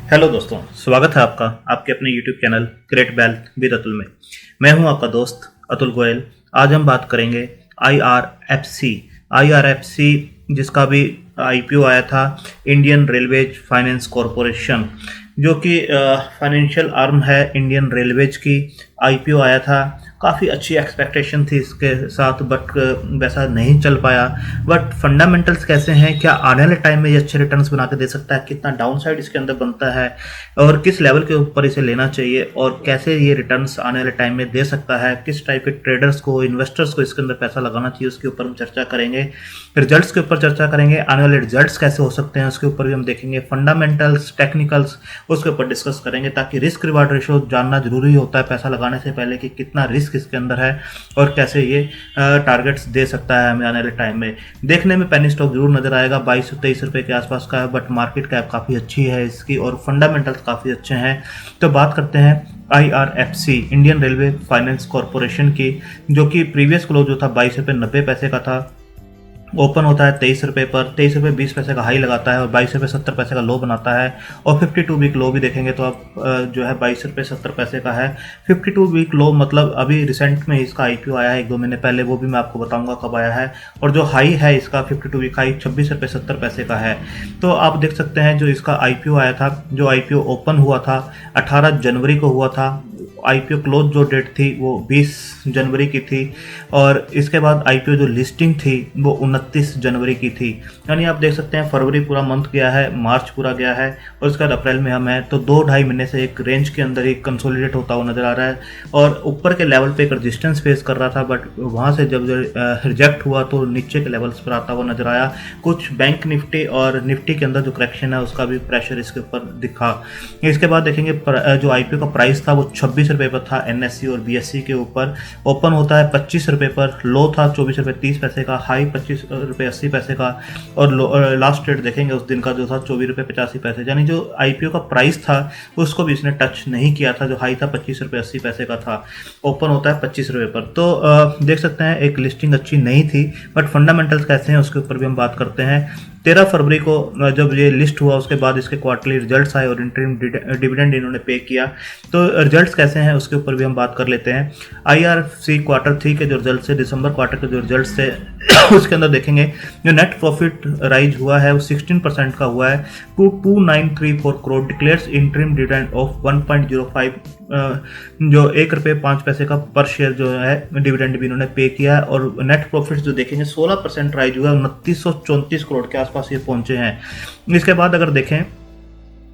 Hello दोस्तों, स्वागत है आपका आपके अपने YouTube channel great wealth with Atul में। मैं हूं आपका दोस्त अतुल गोयल। आज हम बात करेंगे आईआरएफसी जिसका भी आईपीओ आया था, इंडियन रेलवेज फाइनेंस कॉरपोरेशन, जो कि फाइनेंशियल आर्म है इंडियन रेलवेज की। आईपीओ आया था, काफ़ी अच्छी एक्सपेक्टेशन थी इसके साथ, बट वैसा नहीं चल पाया। बट फंडामेंटल्स कैसे हैं, क्या आने वाले टाइम में ये अच्छे रिटर्न्स बना के दे सकता है, कितना डाउनसाइड इसके अंदर बनता है और किस लेवल के ऊपर इसे लेना चाहिए और कैसे ये रिटर्न्स आने वाले टाइम में दे सकता है, किस टाइप के ट्रेडर्स को, इन्वेस्टर्स को इसके अंदर पैसा लगाना चाहिए, उसके ऊपर हम चर्चा करेंगे। रिजल्ट्स के ऊपर चर्चा करेंगे, आने वाले रिजल्ट्स कैसे हो सकते हैं उसके ऊपर भी हम देखेंगे। फंडामेंटल्स, टेक्निकल्स उसके ऊपर डिस्कस करेंगे, ताकि रिस्क रिवार्ड रेशो जानना जरूरी होता है पैसा लगाने से पहले कि कितना रिस्क इसके अंदर है और कैसे ये टारगेट्स दे सकता है हमें आने वाले टाइम में। देखने में पेनी स्टॉक जरूर नजर आएगा, 22-23 रुपए के आसपास का है, बट मार्केट कैप काफ़ी अच्छी है इसकी और फंडामेंटल्स काफ़ी अच्छे हैं। तो बात करते हैं IRFC, Indian Railway finance corporation की, जो कि प्रीवियस क्लोज जो था 22 रुपये 90 पैसे का था, ओपन होता है 23 रुपये पर, 23 रुपये 20 पैसे का हाई लगाता है और 22 रुपये 70 पैसे का लो बनाता है। और 52 वीक लो भी देखेंगे तो अब जो है 22 रुपये 70 पैसे का है। 52 वीक लो मतलब अभी रिसेंट में इसका आईपीओ आया है 1-2 महीने पहले, वो भी मैं आपको बताऊंगा कब आया है। और जो हाई है इसका 52 वीक हाई 26 रुपये 70 पैसे का है। तो आप देख सकते हैं जो इसका आईपीओ आया था, जो आईपीओ ओपन हुआ था 18 जनवरी को हुआ था। आईपीओ क्लोज जो डेट थी वो 20 जनवरी की थी और इसके बाद आईपीओ जो लिस्टिंग थी वो 29 जनवरी की थी। यानी आप देख सकते हैं फरवरी पूरा मंथ गया है, मार्च पूरा गया है और उसके बाद अप्रैल में हम हैं, तो 2-2.5 महीने से एक रेंज के अंदर ही कंसोलिडेट होता हुआ नजर आ रहा है। और ऊपर के लेवल पे एक रजिस्टेंस फेस कर रहा था, बट वहाँ से जब रिजेक्ट हुआ तो नीचे के लेवल्स पर आता हुआ नजर आया। कुछ बैंक निफ्टी और निफ्टी के अंदर जो करेक्शन है उसका भी प्रेशर इसके ऊपर दिखा। इसके बाद देखेंगे जो आईपीओ का प्राइस था वो 26 रुपये पर था एनएससी और बीएससी के ऊपर। ओपन होता है 25 रुपये पर, लो था 24 रुपये 30 पैसे का, हाई 25 रुपये 80 पैसे का और लास्ट रेट देखेंगे उस दिन का जो था 24 रुपये 85 पैसे। यानी जो आईपीओ का प्राइस था उसको भी इसने टच नहीं किया था, जो हाई था 25 रुपये 80 पैसे का था, ओपन होता है 25 रुपये पर। तो देख सकते हैं एक लिस्टिंग अच्छी नहीं थी, बट फंडामेंटल्स कैसे हैं उसके ऊपर भी हम बात करते हैं। 13 फरवरी को जब ये लिस्ट हुआ उसके बाद इसके क्वार्टरली रिजल्ट्स आए और इंटरिम डिविडेंड इन्होंने पे किया, तो रिजल्ट्स कैसे हैं उसके ऊपर भी हम बात कर लेते हैं। आईआरएफसी क्वार्टर 3 के जो रिजल्ट्स थे, दिसंबर क्वार्टर के जो रिजल्ट्स थे उसके अंदर देखेंगे जो नेट प्रॉफिट राइज हुआ है वो 16% का हुआ है to 2934 crore. Declares interim dividend of 1.05, जो 1 रुपये 5 पैसे का पर शेयर जो है डिविडेंड भी इन्होंने पे किया है। और नेट प्रॉफिट जो देखेंगे 16% राइज हुआ है, 2934 करोड़ के आसपास ये पहुंचे हैं। इसके बाद अगर देखें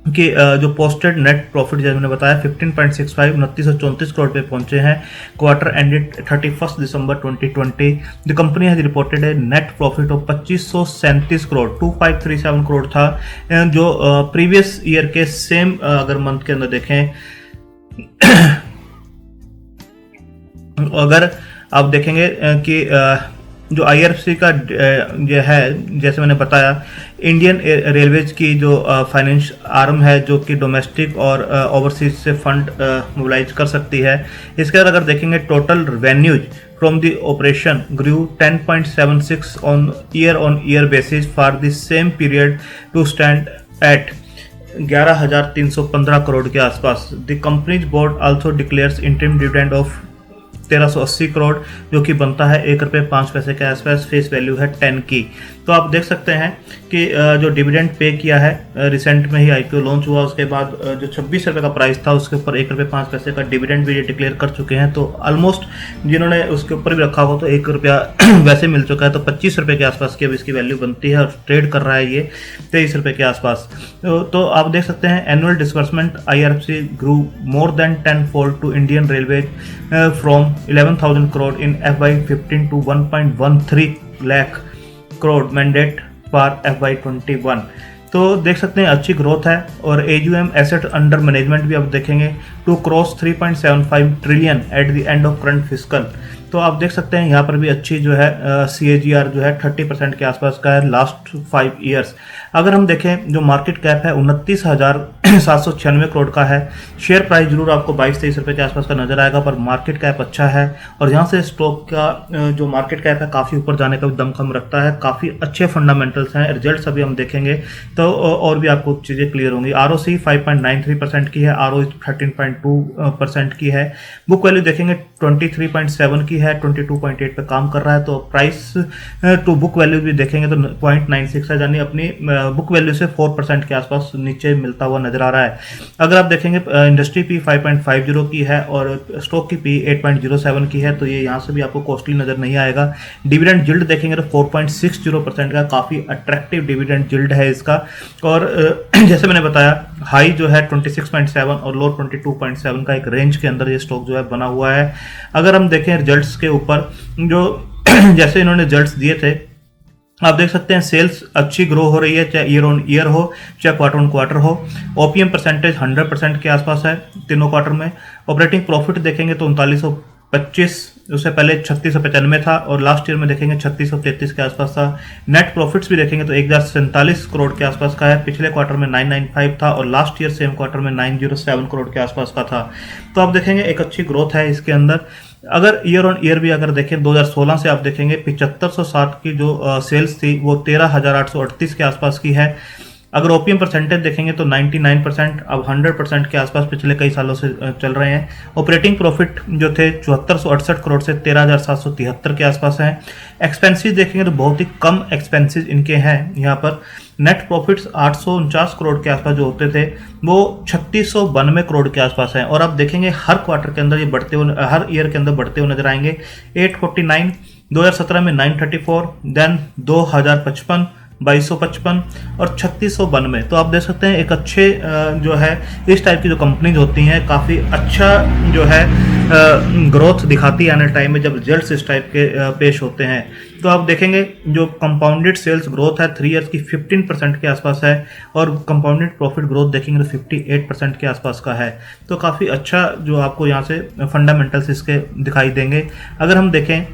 कि जो पोस्टेड नेट प्रॉफिट जैसे मैंने बताया 15.65 2934 करोड़ पे पहुंचे हैं। Quarter ended 31 December 2020। The company has reported A net profit of 2537 crore, 2537 crore था, जो प्रीवियस ईयर के सेम अगर मंथ के अंदर देखें अगर आप देखेंगे कि जो आईआरएफसी का जो है, जैसे मैंने बताया, इंडियन रेलवेज की जो फाइनेंस आर्म है जो कि डोमेस्टिक और ओवरसीज से फंड मोबिलाइज कर सकती है। इसके बाद अगर देखेंगे total revenues from the operation grew 10.76 on year basis for the same period to stand at 11,315 crore के आसपास। The company's board also declares interim dividend of 1380 crore, जो कि बनता है 1 रुपये 5 पैसे के आसपास, फेस वैल्यू है 10 की। तो आप देख सकते हैं कि जो डिविडेंड पे किया है, रिसेंट में ही आईपीओ लॉन्च हुआ, उसके बाद जो 26 रुपये का प्राइस था उसके ऊपर 1 रुपये 5 पैसे का डिविडेंड भी ये डिक्लेयर कर चुके हैं। तो ऑलमोस्ट जिन्होंने उसके ऊपर भी रखा हो तो 1 रुपया वैसे मिल चुका है, तो 25 रुपये के आसपास की अब इसकी वैल्यू बनती है और ट्रेड कर रहा है ये 23 रुपये के आसपास। तो आप देख सकते हैं annual disbursement IRFC grew more than 10 fold to Indian Railway from 11,000 crore in FY15 to 1.13 lakh crore mandate for FY21। तो देख सकते हैं अच्छी ग्रोथ है। और AUM एसेट अंडर मैनेजमेंट भी आप देखेंगे to cross 3.75 trillion at the end of current fiscal. तो आप देख सकते हैं यहाँ पर भी अच्छी जो है CAGR जो है 30% के आसपास का है लास्ट 5 ईयर्स। अगर हम देखें जो मार्केट कैप है 29,796 करोड़ का है। शेयर प्राइस जरूर आपको 22-23 रुपये के आसपास का नजर आएगा, पर मार्केट कैप अच्छा है और यहाँ से स्टॉक का जो मार्केट कैप है काफ़ी ऊपर जाने का भी दमखम रखता है। काफ़ी अच्छे फंडामेंटल्स हैं। रिजल्ट्स अभी हम देखेंगे तो और भी आपको चीज़ें क्लियर होंगी। ROC 5.93% की है, ROE 13.2% की है। बुक वैल्यू देखेंगे 23.7 की है, 22.8 पे काम कर रहा है। तो प्राइस टू बुक वैल्यू भी देखेंगे तो 0.96 है, यानी अपनी बुक वैल्यू से 4% के आसपास नीचे मिलता हुआ नजर आ रहा है। अगर आप देखेंगे इंडस्ट्री पी 5.50 की है और स्टॉक की पी 8.07 की है, तो ये यहाँ से भी आपको कॉस्टली नजर नहीं आएगा। डिविडेंड यील्ड देखेंगे तो 4.60% का काफ़ी अट्रैक्टिव डिविडेंड यील्ड है इसका। और जैसे मैंने बताया हाई जो है 26.7 और लो 22.7 का एक रेंज के अंदर ये स्टॉक जो है बना हुआ है। अगर हम देखें रिजल्ट्स के ऊपर जो जैसे इन्होंने रिजल्ट्स दिए थे, आप देख सकते हैं सेल्स अच्छी ग्रो हो रही है, चाहे ईयर ऑन ईयर हो चाहे क्वार्टर ऑन क्वार्टर हो। OPM परसेंटेज 100% के आसपास है तीनों क्वार्टर में। ऑपरेटिंग प्रॉफिट देखेंगे तो 3925, उससे पहले 3695 था और लास्ट ईयर में देखेंगे 3633 के आसपास था। नेट प्रॉफिट्स भी देखेंगे तो 1047 करोड़ के आसपास का है। पिछले क्वार्टर में 995 था और लास्ट ईयर सेम क्वार्टर में 907 करोड़ के आसपास का था। तो आप देखेंगे एक अच्छी ग्रोथ है इसके अंदर। अगर ईयर ऑन ईयर भी अगर देखें 2016 से आप देखेंगे 7560 की जो सेल्स थी वो 13,838 के आसपास की है। अगर OPM परसेंटेज देखेंगे तो 99%, अब 100% के आसपास पिछले कई सालों से चल रहे हैं। ऑपरेटिंग प्रॉफिट जो थे 7468 करोड़ से 13,773 के आसपास हैं। एक्सपेंसेस देखेंगे तो बहुत ही कम एक्सपेंसेस इनके हैं यहाँ पर। नेट प्रॉफिट्स 849 करोड़ के आसपास जो होते थे वो 3692 करोड़ के आसपास हैं। और आप देखेंगे हर क्वार्टर के अंदर ये बढ़ते हुए, हर ईयर के अंदर बढ़ते हुए नजर आएंगे। 849, 2017 में 934, देन 2055, 2255 और 3692। तो आप देख सकते हैं एक अच्छे जो है इस टाइप की जो कंपनीज होती हैं काफ़ी अच्छा जो है ग्रोथ दिखाती है आने टाइम में जब रिजल्ट्स इस टाइप के पेश होते हैं। तो आप देखेंगे जो कंपाउंडेड सेल्स ग्रोथ है 3 ईयर्स की 15% के आसपास है और कंपाउंडेड प्रॉफिट ग्रोथ देखेंगे तो 58% के आसपास का है। तो काफ़ी अच्छा जो आपको यहाँ से फंडामेंटल्स इसके दिखाई देंगे। अगर हम देखें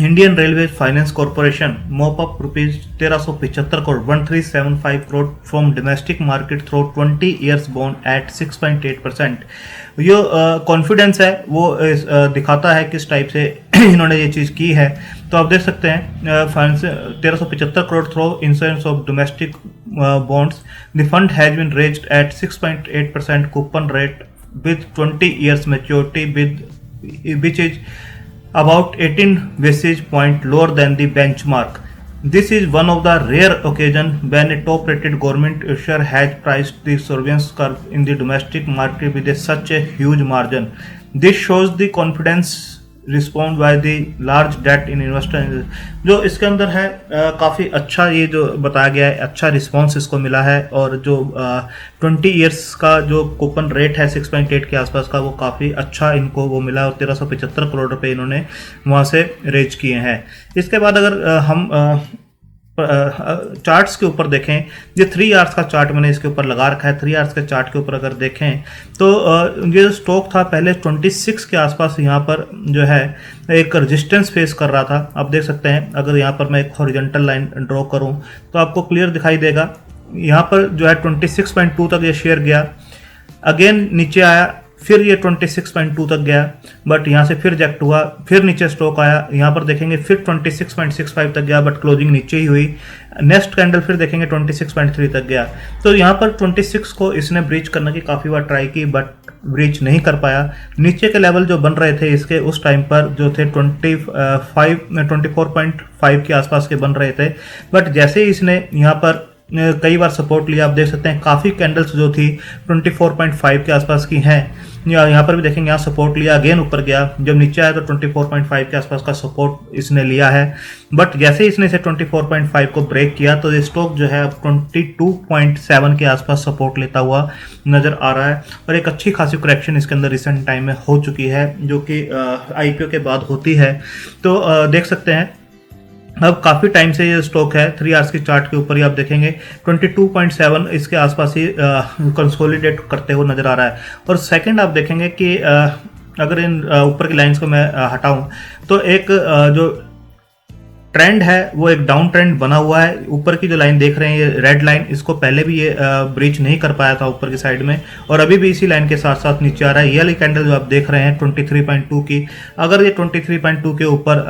Indian Railway Finance Corporation mop up rupees 1375 crore 1375 crore from domestic market through 20 years bond at 6.8%। ये कॉन्फिडेंस है वो दिखाता है किस टाइप से इन्होंने ये चीज़ की है। तो आप देख सकते हैं finance 1375 crore through insurance of domestic bonds. The fund has been raised at 6.8% coupon rate with 20 years maturity which is about 18 basis point lower than the benchmark. This is one of the rare occasions when a top-rated government issuer has priced the solvency curve in the domestic market with such a huge margin. This shows the confidence respond by the large debt in investor. जो इसके अंदर है काफ़ी अच्छा ये जो बताया गया है, अच्छा रिस्पॉन्स इसको मिला है। और जो 20 ईयर्स का जो कूपन रेट है 6.8 के आसपास का वो काफ़ी अच्छा इनको वो मिला और 1375 करोड़ रुपए इन्होंने वहाँ से रेज किए हैं। इसके बाद अगर हम चार्ट्स के ऊपर देखें, ये 3 आवर्स का चार्ट मैंने इसके ऊपर लगा रखा है। 3 आवर्स के चार्ट के ऊपर अगर देखें तो ये जो स्टॉक था पहले 26 के आसपास यहाँ पर जो है एक रेजिस्टेंस फेस कर रहा था। आप देख सकते हैं अगर यहाँ पर मैं एक हॉरिजॉन्टल लाइन ड्रॉ करूँ तो आपको क्लियर दिखाई देगा। यहाँ पर जो है 26.2 तक ये शेयर गया, अगेन नीचे आया, फिर ये 26.2 तक गया बट यहाँ से फिर रिजेक्ट हुआ, फिर नीचे स्टॉक आया, यहाँ पर देखेंगे फिर 26.65 तक गया बट क्लोजिंग नीचे ही हुई। नेक्स्ट कैंडल फिर देखेंगे 26.3 तक गया। तो यहाँ पर 26 को इसने ब्रीच करने की काफ़ी बार ट्राई की बट ब्रीच नहीं कर पाया। नीचे के लेवल जो बन रहे थे इसके उस टाइम पर जो थे 24.5 के आसपास के बन रहे थे, बट जैसे ही इसने यहाँ पर कई बार सपोर्ट लिया, आप देख सकते हैं काफ़ी कैंडल्स जो थी 24.5 के आसपास की हैं। यहाँ पर भी देखेंगे यहाँ सपोर्ट लिया, अगेन ऊपर गया, जब नीचे आया तो 24.5 के आसपास का सपोर्ट इसने लिया है। बट जैसे ही इसने इसे 24.5 को ब्रेक किया तो ये स्टॉक जो है अब 22.7 के आसपास सपोर्ट लेता हुआ नज़र आ रहा है। और एक अच्छी खासी करेक्शन इसके अंदर रिसेंट टाइम में हो चुकी है जो कि IPO के बाद होती है। तो देख सकते हैं अब काफ़ी टाइम से ये स्टॉक है। 3 आवर्स की चार्ट के ऊपर ही आप देखेंगे 22.7 इसके आसपास ही कंसोलिडेट करते हुए नजर आ रहा है। और सेकंड आप देखेंगे कि अगर इन ऊपर की लाइंस को मैं हटाऊं तो एक जो ट्रेंड है वो एक डाउन ट्रेंड बना हुआ है। ऊपर की जो लाइन देख रहे हैं ये रेड लाइन, इसको पहले भी ये ब्रीच नहीं कर पाया था ऊपर की साइड में, और अभी भी इसी लाइन के साथ साथ नीचे आ रहा है। ये वाली कैंडल जो आप देख रहे हैं 23.2 की, अगर ये 23.2 के ऊपर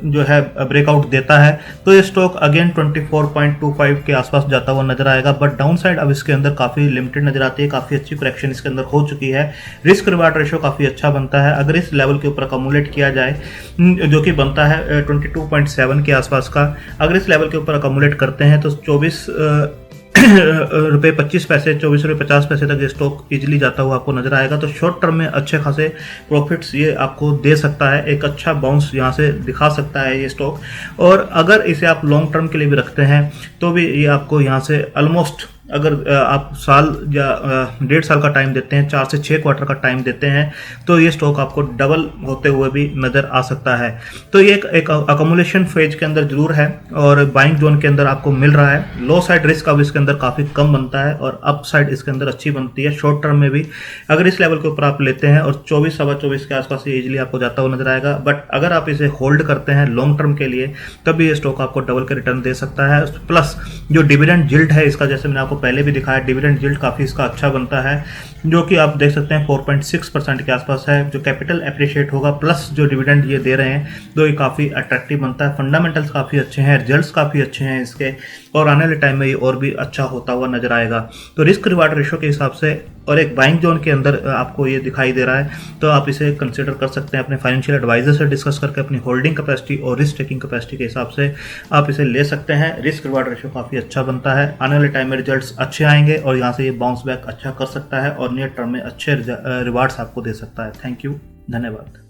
जो है ब्रेकआउट देता है तो ये स्टॉक अगेन 24.25 के आसपास जाता हुआ नजर आएगा। बट डाउन साइड अब इसके अंदर काफ़ी लिमिटेड नजर आती है, काफ़ी अच्छी करेक्शन इसके अंदर हो चुकी है। रिस्क रिवार्ड रेशो काफ़ी अच्छा बनता है अगर इस लेवल के ऊपर अकोमुलेट किया जाए, जो कि बनता है 22.7 के आसपास का। अगर इस लेवल के ऊपर अकोमुलेट करते हैं तो 24 रुपये 25 पैसे, 24 रुपये 50 पैसे तक ये स्टॉक इजीली जाता हुआ आपको नजर आएगा। तो शॉर्ट टर्म में अच्छे खासे प्रॉफिट्स ये आपको दे सकता है, एक अच्छा बाउंस यहाँ से दिखा सकता है ये स्टॉक। और अगर इसे आप लॉन्ग टर्म के लिए भी रखते हैं तो भी ये आपको यहाँ से ऑलमोस्ट, अगर आप साल या 1.5 साल का टाइम देते हैं, 4 से 6 क्वार्टर का टाइम देते हैं, तो ये स्टॉक आपको डबल होते हुए भी नज़र आ सकता है। तो ये एक अकोमुलेशन फेज के अंदर जरूर है और बाइंग जोन के अंदर आपको मिल रहा है। लो साइड रिस्क अब इसके अंदर काफ़ी कम बनता है और अप साइड इसके अंदर अच्छी बनती है। शॉर्ट टर्म में भी अगर इस लेवल के ऊपर आप लेते हैं और 24 सवा 24 के आसपास ये इजीली आपको जाता हुआ नजर आएगा। बट अगर आप इसे होल्ड करते हैं लॉन्ग टर्म के लिए तब भी ये स्टॉक आपको डबल का रिटर्न दे सकता है। प्लस जो डिविडेंड यील्ड है इसका, जैसे मैंने आपको पहले भी दिखाया, डिविडेंड यील्ड काफ़ी इसका अच्छा बनता है, जो कि आप देख सकते हैं 4.6% के आसपास है। जो कैपिटल एप्रिशिएट होगा प्लस जो डिविडेंड ये दे रहे हैं तो ये काफ़ी अट्रैक्टिव बनता है। फंडामेंटल्स काफ़ी अच्छे हैं, रिजल्ट्स काफ़ी अच्छे हैं इसके, और आने वाले टाइम में ये और भी अच्छा होता हुआ नजर आएगा। तो रिस्क रिवार्ड रेशो के हिसाब से और एक बाइंग जोन के अंदर आपको ये दिखाई दे रहा है, तो आप इसे कंसिडर कर सकते हैं। अपने फाइनेंशियल एडवाइजर से डिस्कस करके अपनी होल्डिंग कैपेसिटी और रिस्क टेकिंग कैपेसिटी के हिसाब से आप इसे ले सकते हैं। रिस्क रिवार्ड रेशो काफ़ी अच्छा बनता है, आने वाले टाइम में रिजल्ट्स अच्छे आएंगे और यहाँ से ये बाउंस बैक अच्छा कर सकता है और नियर टर्म में अच्छे रिवार्ड्स आपको दे सकता है। थैंक यू, धन्यवाद।